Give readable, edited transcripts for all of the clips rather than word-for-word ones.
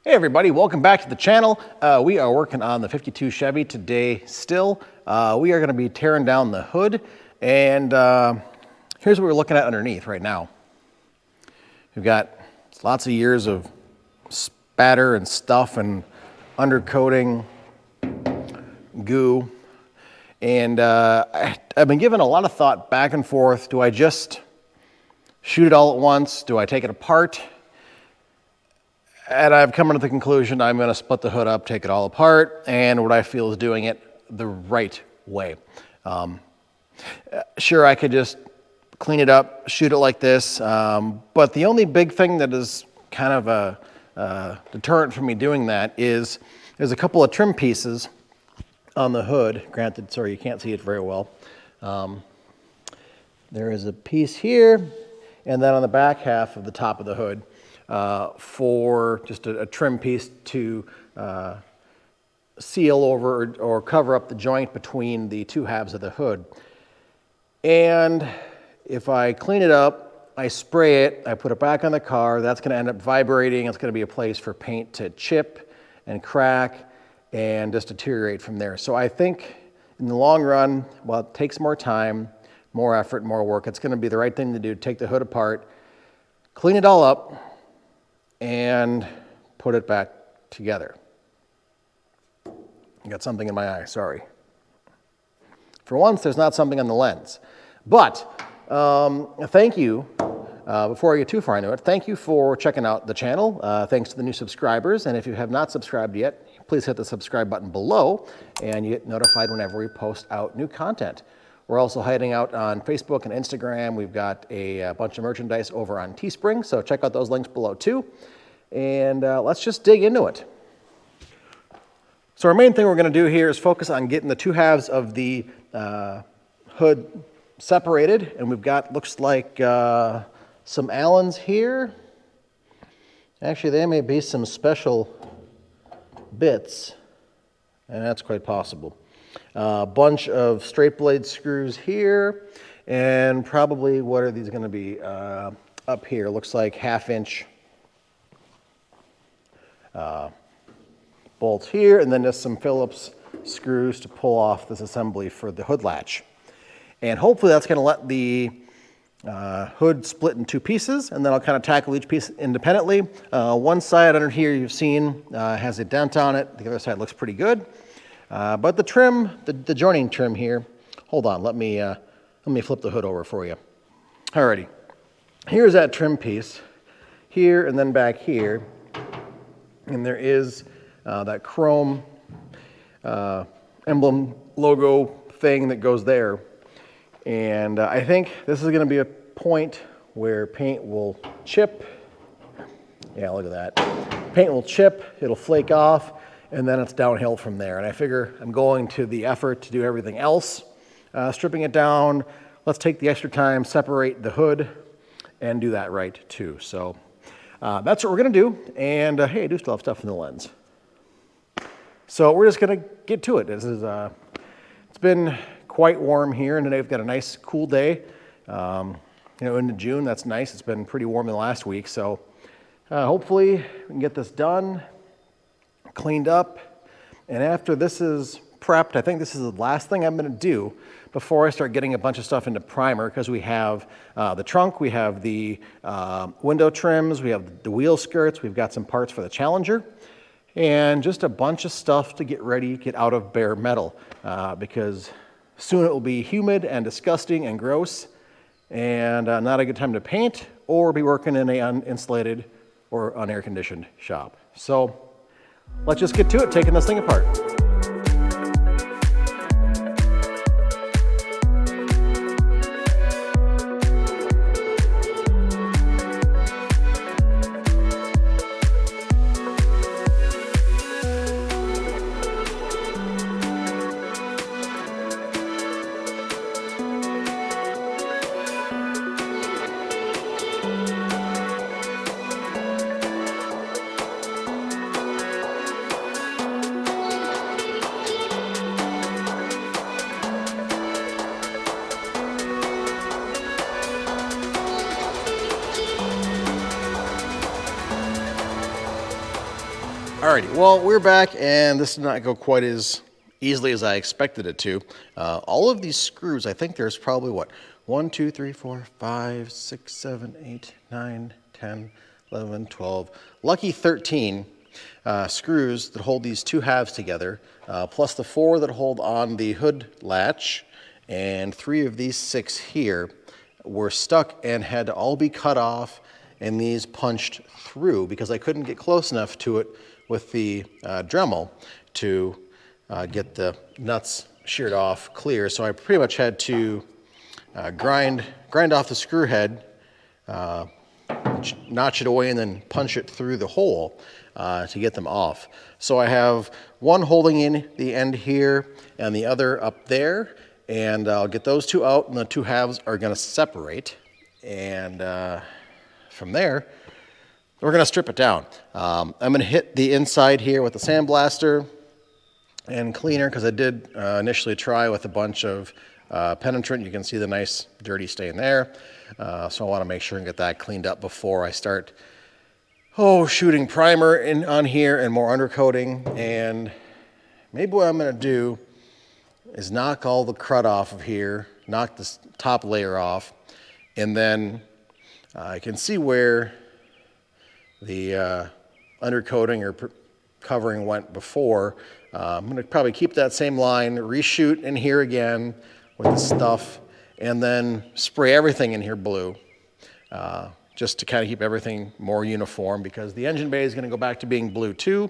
Hey everybody, welcome back to the channel. We are working on the 52 Chevy today still. We are going to be tearing down the hood, and here's what we're looking at underneath right now. We've got lots of years of spatter and stuff and undercoating, goo, and I've been giving a lot of thought back and forth. Do I just shoot it all at once? Do I take it apart? And I've come to the conclusion I'm going to split the hood up, take it all apart, and what I feel is doing it the right way. Sure, I could just clean it up, shoot it like this, but the only big thing that is kind of a deterrent for me doing that is there's a couple of trim pieces on the hood. Granted, sorry, you can't see it very well. There is a piece here, and then on the back half of the top of the hood, for just a trim piece to seal over or cover up the joint between the two halves of the hood. And if I clean it up, I spray it, I put it back on the car, that's going to end up vibrating. It's going to be a place for paint to chip and crack and just deteriorate from there. So I think in the long run, while it takes more time, more effort, more work, it's going to be the right thing to do. Take the hood apart, clean it all up, and put it back together. I got something in my eye, sorry. For once, there's not something on the lens. But thank you, before I get too far into it, thank you for checking out the channel. Thanks to the new subscribers. And if you have not subscribed yet, please hit the subscribe button below and you get notified whenever we post out new content. We're also hiding out on Facebook and Instagram. We've got a bunch of merchandise over on Teespring, so check out those links below too. And let's just dig into it. So our main thing we're going to do here is focus on getting the two halves of the hood separated. And we've got, looks like some Allens here. Actually, there may be some special bits, and that's quite possible. A bunch of straight blade screws here, and probably, what are these going to be up here? Looks like 1/2 inch bolts here, and then just some Phillips screws to pull off this assembly for the hood latch. And hopefully that's going to let the hood split in two pieces, and then I'll kind of tackle each piece independently. One side under here you've seen has a dent on it. The other side looks pretty good. But the trim, the joining trim here, hold on, let me flip the hood over for you. Alrighty, here's that trim piece, here and then back here, and there is that chrome emblem logo thing that goes there. And I think this is going to be a point where paint will chip. Yeah, look at that. Paint will chip, it'll flake off, and then it's downhill from there. And I figure I'm going to the effort to do everything else, stripping it down. Let's take the extra time, separate the hood, and do that right too. So that's what we're gonna do. And hey, I do still have stuff in the lens. So we're just gonna get to it. This is, it's been quite warm here, and today we've got a nice cool day. You know, into June, that's nice. It's been pretty warm in the last week. So hopefully we can get this done, cleaned up, and after this is prepped, I think this is the last thing I'm going to do before I start getting a bunch of stuff into primer, because we have the trunk, we have the window trims, we have the wheel skirts, we've got some parts for the Challenger, and just a bunch of stuff to get ready, get out of bare metal, because soon it will be humid and disgusting and gross, and not a good time to paint or be working in an uninsulated or unair conditioned shop. So let's just get to it, taking this thing apart. Alrighty, well, we're back, and this did not go quite as easily as I expected it to. All of these screws, I think there's probably what? 1, 2, 3, 4, 5, 6, 7, 8, 9, 10, 11, 12, lucky 13 screws that hold these two halves together, plus the 4 that hold on the hood latch, and 3 of these 6 here were stuck and had to all be cut off and these punched through because I couldn't get close enough to it with the Dremel to get the nuts sheared off clear. So I pretty much had to grind off the screw head, notch it away, and then punch it through the hole to get them off. So I have one holding in the end here and the other up there, and I'll get those two out, and the two halves are going to separate. And from there, we're going to strip it down. I'm going to hit the inside here with the sandblaster and cleaner, because I did initially try with a bunch of penetrant. You can see the nice dirty stain there. So I want to make sure and get that cleaned up before I start shooting primer on here and more undercoating. And maybe what I'm going to do is knock all the crud off of here, knock the top layer off, and then I can see where the undercoating or covering went before. I'm going to probably keep that same line, reshoot in here again with the stuff, and then spray everything in here blue, just to kind of keep everything more uniform, because the engine bay is going to go back to being blue too.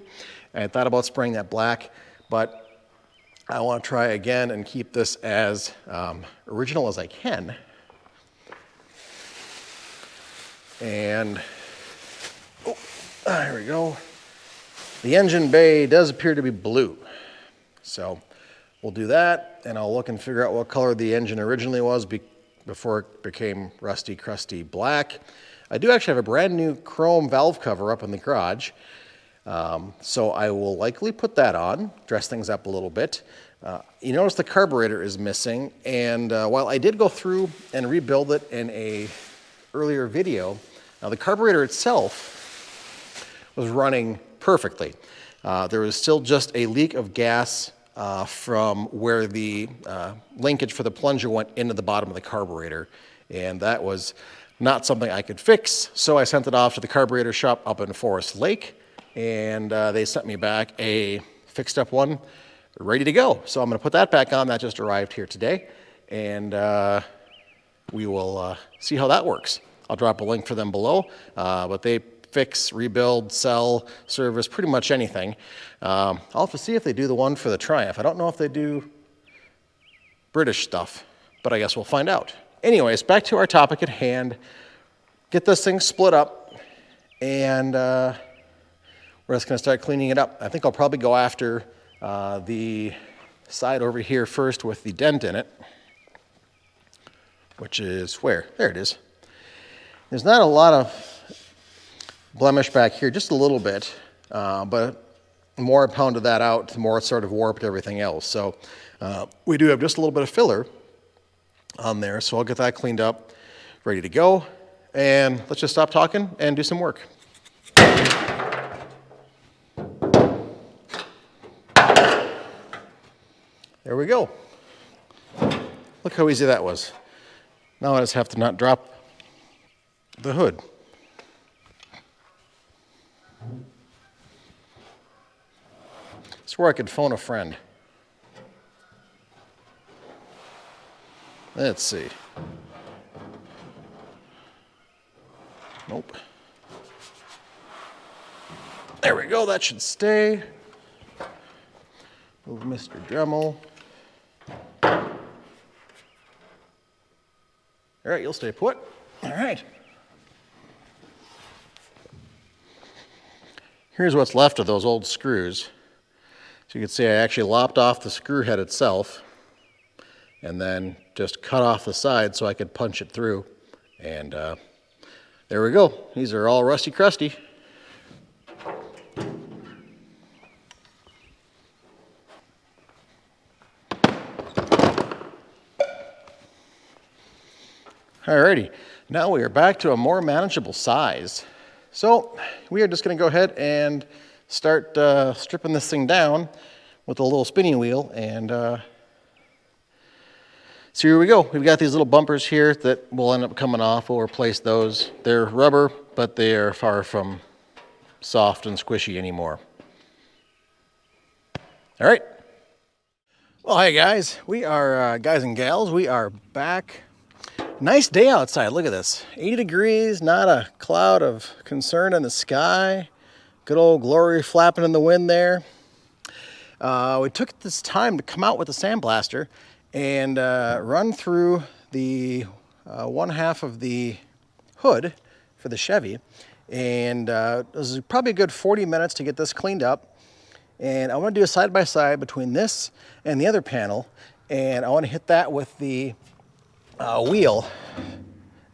I thought about spraying that black, but I want to try again and keep this as original as I can. And there we go. The engine bay does appear to be blue. So we'll do that, and I'll look and figure out what color the engine originally was before it became rusty, crusty black. I do actually have a brand new chrome valve cover up in the garage. So I will likely put that on, dress things up a little bit. You notice the carburetor is missing, and while I did go through and rebuild it in a earlier video, now the carburetor itself was running perfectly. There was still just a leak of gas from where the linkage for the plunger went into the bottom of the carburetor, and that was not something I could fix, so I sent it off to the carburetor shop up in Forest Lake, and they sent me back a fixed up one ready to go. So I'm going to put that back on. That just arrived here today, and we will see how that works. I'll drop a link for them below, but they fix, rebuild, sell, service, pretty much anything. I'll have to see if they do the one for the Triumph. I don't know if they do British stuff, but I guess we'll find out. Anyways, back to our topic at hand. Get this thing split up, and we're just going to start cleaning it up. I think I'll probably go after the side over here first with the dent in it, which is where? There it is. There's not a lot of blemish back here, just a little bit, but the more I pounded that out, the more it sort of warped everything else. So we do have just a little bit of filler on there, so I'll get that cleaned up, ready to go, and let's just stop talking and do some work. There we go. Look how easy that was. Now I just have to not drop the hood. It's where I could phone a friend. Let's see. Nope. There we go, that should stay. Move Mr. Dremel. All right, you'll stay put. All right. Here's what's left of those old screws. So you can see I actually lopped off the screw head itself and then just cut off the side so I could punch it through. And there we go. These are all rusty crusty. Alrighty, now we are back to a more manageable size. So we are just going to go ahead and start stripping this thing down with a little spinning wheel and so here we go. We've got these little bumpers here that will end up coming off. We'll replace those. They're rubber, but they are far from soft and squishy anymore. All right. Well, hey guys, we are guys and gals. We are back. Nice day outside. Look at this. 80 degrees, not a cloud of concern in the sky. Good old glory flapping in the wind there. We took this time to come out with the sandblaster and run through the one half of the hood for the Chevy. And it was probably a good 40 minutes to get this cleaned up. And I want to do a side-by-side between this and the other panel. And I want to hit that with the wheel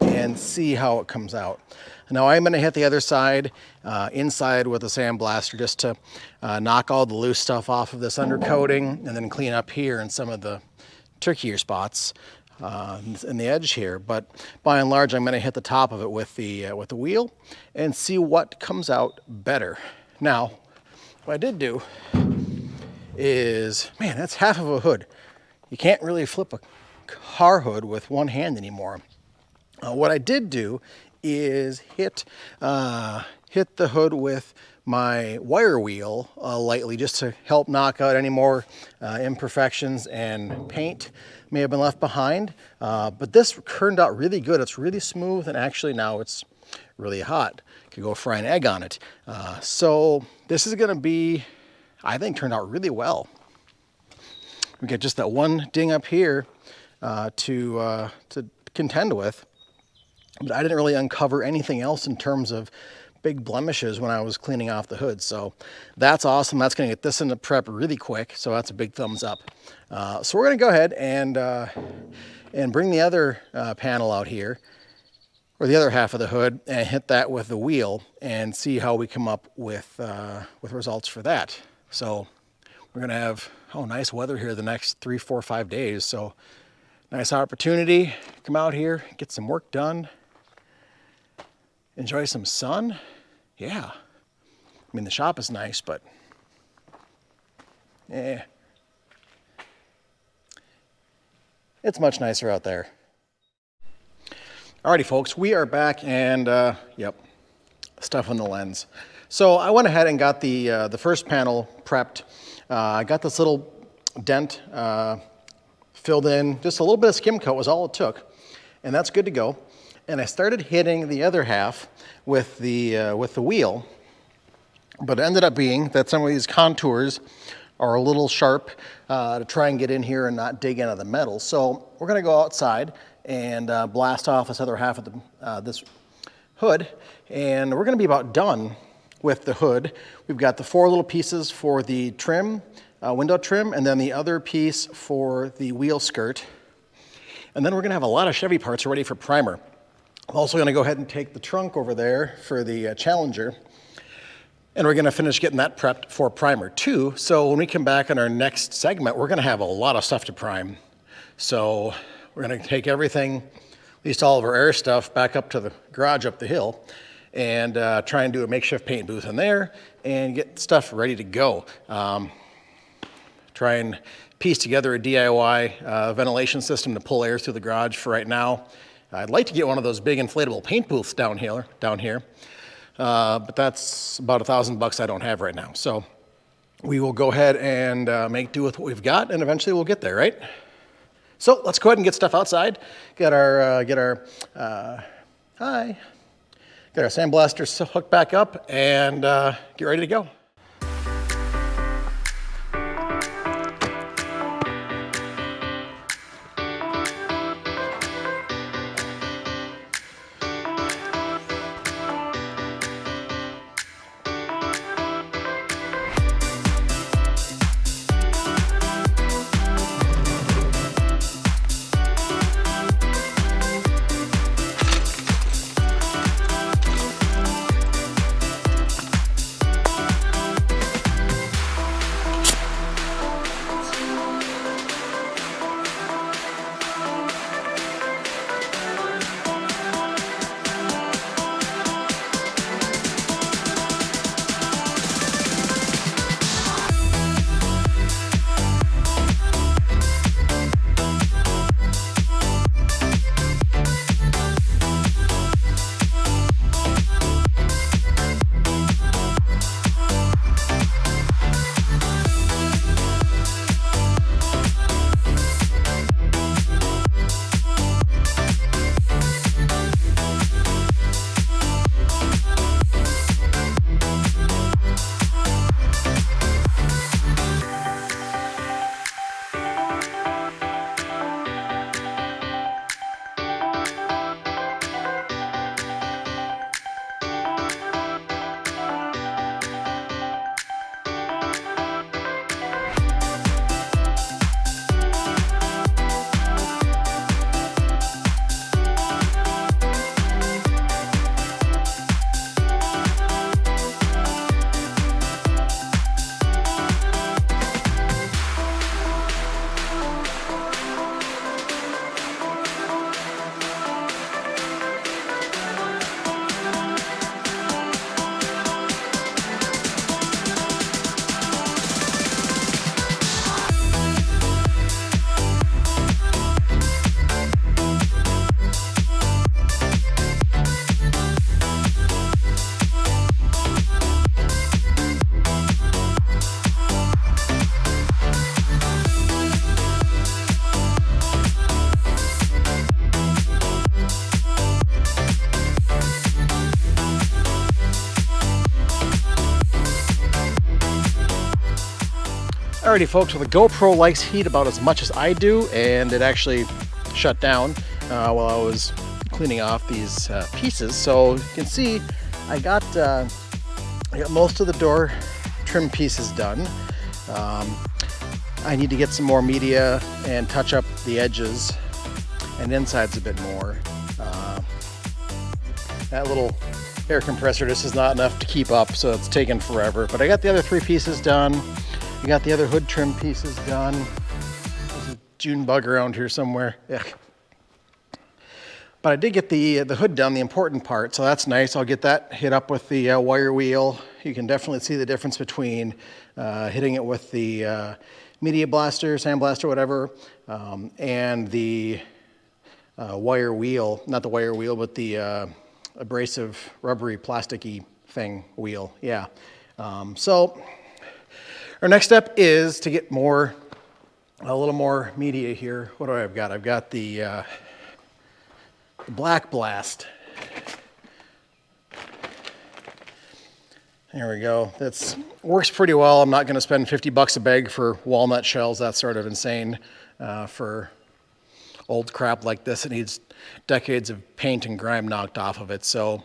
and see how it comes out. Now I'm going to hit the other side inside with a sandblaster just to knock all the loose stuff off of this undercoating and then clean up here in some of the trickier spots in the edge here. But by and large, I'm going to hit the top of it with the wheel and see what comes out better. Now, what I did do is, man, that's half of a hood. You can't really flip a car hood with one hand anymore. What I did do is hit the hood with my wire wheel lightly just to help knock out any more imperfections and paint may have been left behind. But this turned out really good. It's really smooth, and actually now it's really hot. Could go fry an egg on it. So this is gonna be, I think, turned out really well. We get just that one ding up here to contend with, but I didn't really uncover anything else in terms of big blemishes when I was cleaning off the hood. So that's awesome. That's gonna get this into prep really quick. So that's a big thumbs up. So we're gonna go ahead and bring the other panel out here, or the other half of the hood, and hit that with the wheel and see how we come up with results for that. So we're gonna have, nice weather here the next 3, 4, 5 days. So nice opportunity, come out here, get some work done, enjoy some sun. Yeah, I mean, the shop is nice, but it's much nicer out there. Alrighty folks, we are back, and yep, stuff on the lens. So I went ahead and got the first panel prepped. I got this little dent filled in. Just a little bit of skim coat was all it took, and that's good to go. And I started hitting the other half with the wheel, but it ended up being that some of these contours are a little sharp to try and get in here and not dig into the metal. So we're gonna go outside and blast off this other half of this hood, and we're gonna be about done with the hood. We've got the 4 little pieces for the trim, window trim, and then the other piece for the wheel skirt. And then we're gonna have a lot of Chevy parts ready for primer. I'm also gonna go ahead and take the trunk over there for the Challenger, and we're gonna finish getting that prepped for primer too. So when we come back in our next segment, we're gonna have a lot of stuff to prime. So we're gonna take everything, at least all of our air stuff, back up to the garage up the hill, and try and do a makeshift paint booth in there and get stuff ready to go. Try and piece together a DIY ventilation system to pull air through the garage for right now. I'd like to get one of those big inflatable paint booths down here, but that's about $1,000 I don't have right now. So we will go ahead and make do with what we've got, and eventually we'll get there, right? So let's go ahead and get stuff outside. Get our sandblaster hooked back up, and get ready to go. Alrighty folks, well the GoPro likes heat about as much as I do, and it actually shut down while I was cleaning off these pieces. So you can see I got most of the door trim pieces done. I need to get some more media and touch up the edges and insides a bit more. That little air compressor just is not enough to keep up, so it's taken forever. But I got the other 3 pieces done. I got the other hood trim pieces done. There's a June bug around here somewhere. Ugh. But I did get the hood done, the important part, so that's nice. I'll get that hit up with the wire wheel. You can definitely see the difference between hitting it with the media blaster, sandblast, or whatever, and the wire wheel, not the wire wheel, but the abrasive, rubbery, plasticky thing wheel, yeah. So our next step is to get a little more media here. What do I have got? I've got the Black Blast. There we go. That works pretty well. I'm not going to spend 50 bucks a bag for walnut shells. That's sort of insane for old crap like this. It needs decades of paint and grime knocked off of it. So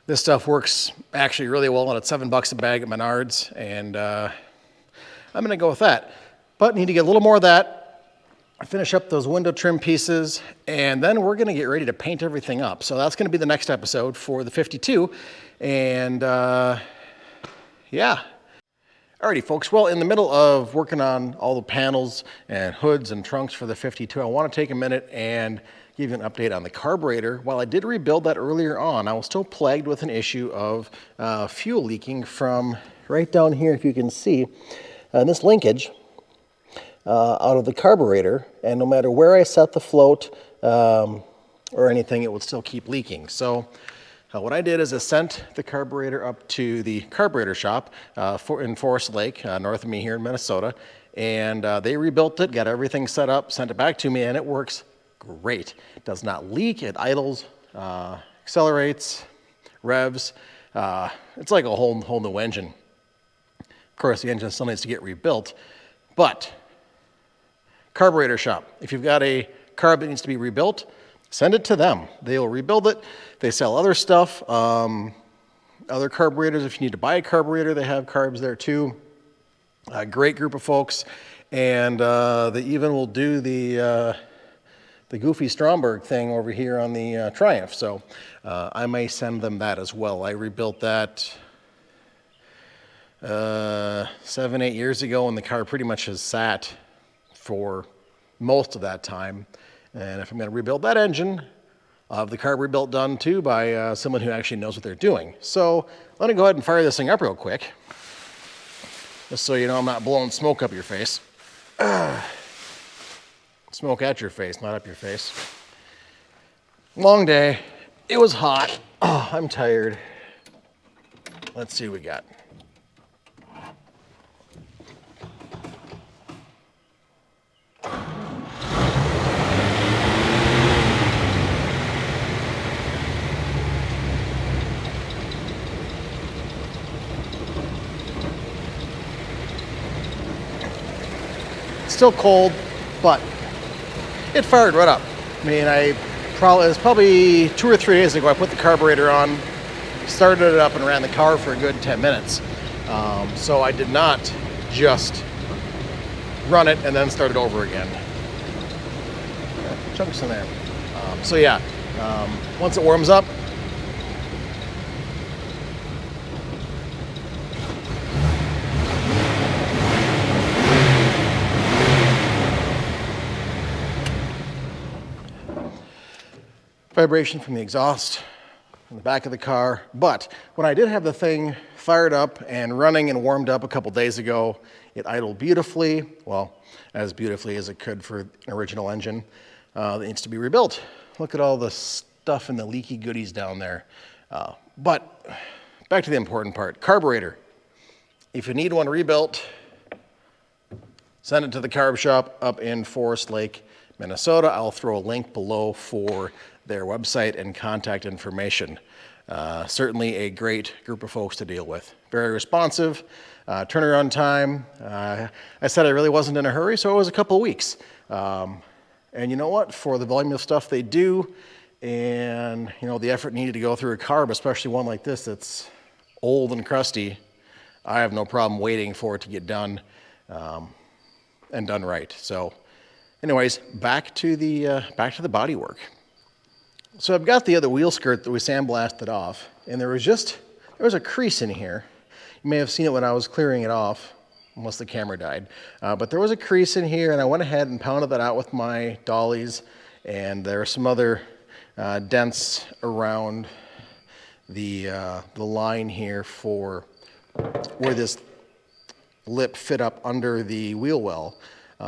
this stuff works actually really well, and it's 7 bucks a bag at Menards, and I'm going to go with that. But need to get a little more of that, finish up those window trim pieces, and then we're going to get ready to paint everything up. So that's going to be the next episode for the 52, and yeah. Alrighty folks, well in the middle of working on all the panels and hoods and trunks for the 52, I want to take a minute and give you an update on the carburetor. While I did rebuild that earlier on, I was still plagued with an issue of fuel leaking from right down here, if you can see, this linkage out of the carburetor, and no matter where I set the float or anything, it would still keep leaking. So what I did is I sent the carburetor up to the carburetor shop in Forest Lake, north of me here in Minnesota, and they rebuilt it, got everything set up, sent it back to me, and it works great. It does not leak, it idles, accelerates, revs. It's like a whole new engine. Of course, the engine still needs to get rebuilt, but carburetor shop, if you've got a carb that needs to be rebuilt, send it to them. They'll rebuild it. They sell other stuff, other carburetors. If you need to buy a carburetor, they have carbs there too. A great group of folks, and they even will do the Goofy Stromberg thing over here on the Triumph. So I may send them that as well. I rebuilt that 7-8 years ago, and the car pretty much has sat for most of that time. And if I'm going to rebuild that engine, I'll have the carb rebuilt done too by someone who actually knows what they're doing. So let me go ahead and fire this thing up real quick, just so you know I'm not blowing smoke up your face. Smoke at your face, not up your face. Long day. It was hot. Oh, I'm tired. Let's see what we got. Still cold, but it fired right up. I mean, it was probably 2 or 3 days ago I put the carburetor on, started it up and ran the car for a good 10 minutes. So I did not just run it and then start it over again. Chunks in there. So yeah, once it warms up, vibration from the exhaust in the back of the car. But when I did have the thing fired up and running and warmed up a couple days ago, it idled beautifully, well, as beautifully as it could for an original engine. That needs to be rebuilt. Look at all the stuff and the leaky goodies down there. But back to the important part, carburetor. If you need one rebuilt, send it to the carb shop up in Forest Lake, Minnesota. I'll throw a link below for their website and contact information. Certainly a great group of folks to deal with. Very responsive. Turnaround time, I said I really wasn't in a hurry, so it was a couple of weeks. And you know what? For the volume of stuff they do, and the effort needed to go through a carb, especially one like this that's old and crusty, I have no problem waiting for it to get done and done right. So, anyways, back to the body work. So I've got the other wheel skirt that we sandblasted off, and there was a crease in here. You may have seen it when I was clearing it off, unless the camera died. But there was a crease in here, and I went ahead and pounded that out with my dollies, and there are some other dents around the line here for where this lip fit up under the wheel well.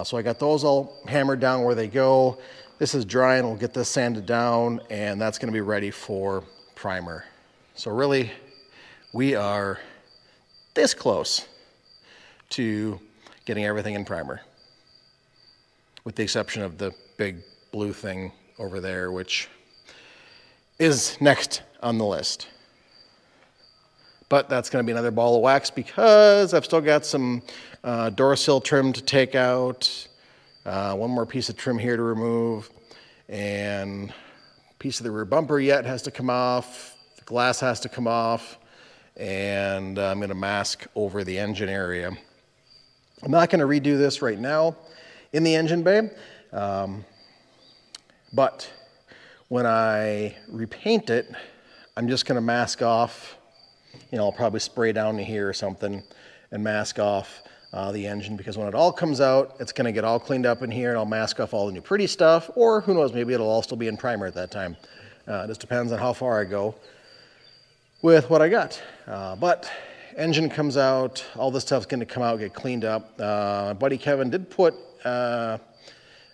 So I got those all hammered down where they go. This is dry, and we'll get this sanded down, and that's going to be ready for primer. So really, we are this close to getting everything in primer, with the exception of the big blue thing over there, which is next on the list. But that's going to be another ball of wax because I've still got some door sill trim to take out, one more piece of trim here to remove, and a piece of the rear bumper yet has to come off, the glass has to come off, and I'm going to mask over the engine area. I'm not going to redo this right now in the engine bay, but when I repaint it, I'm just going to mask off. I'll probably spray down to here or something and mask off the engine, because when it all comes out, it's going to get all cleaned up in here, and I'll mask off all the new pretty stuff, or who knows, maybe it'll all still be in primer at that time. It just depends on how far I go with what I got. But engine comes out, all this stuff's going to come out, get cleaned up. My buddy Kevin did put a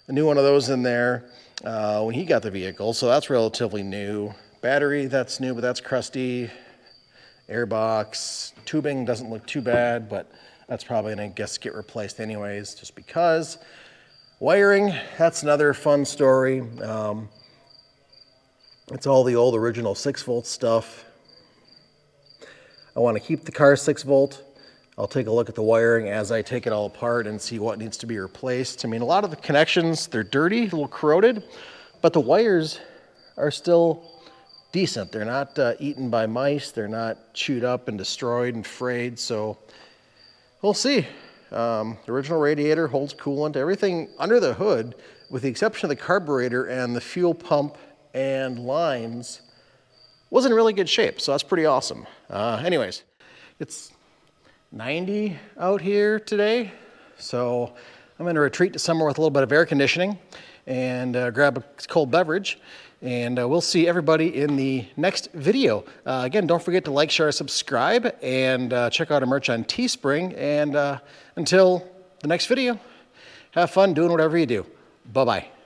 new one of those in there when he got the vehicle, so that's relatively new. Battery, that's new, but that's crusty. Airbox, tubing doesn't look too bad, but that's probably going to get replaced anyways, just because. Wiring, that's another fun story. It's all the old original 6-volt stuff. I want to keep the car 6-volt. I'll take a look at the wiring as I take it all apart and see what needs to be replaced. I mean, a lot of the connections, they're dirty, a little corroded, but the wires are still decent. They're not eaten by mice. They're not chewed up and destroyed and frayed. So we'll see. The original radiator holds coolant. Everything under the hood, with the exception of the carburetor and the fuel pump and lines, was in really good shape. So that's pretty awesome. Anyways, it's 90 out here today. So I'm going to retreat to somewhere with a little bit of air conditioning and grab a cold beverage. And we'll see everybody in the next video. Again, don't forget to like, share, subscribe, and check out our merch on Teespring. And until the next video, have fun doing whatever you do. Bye-bye.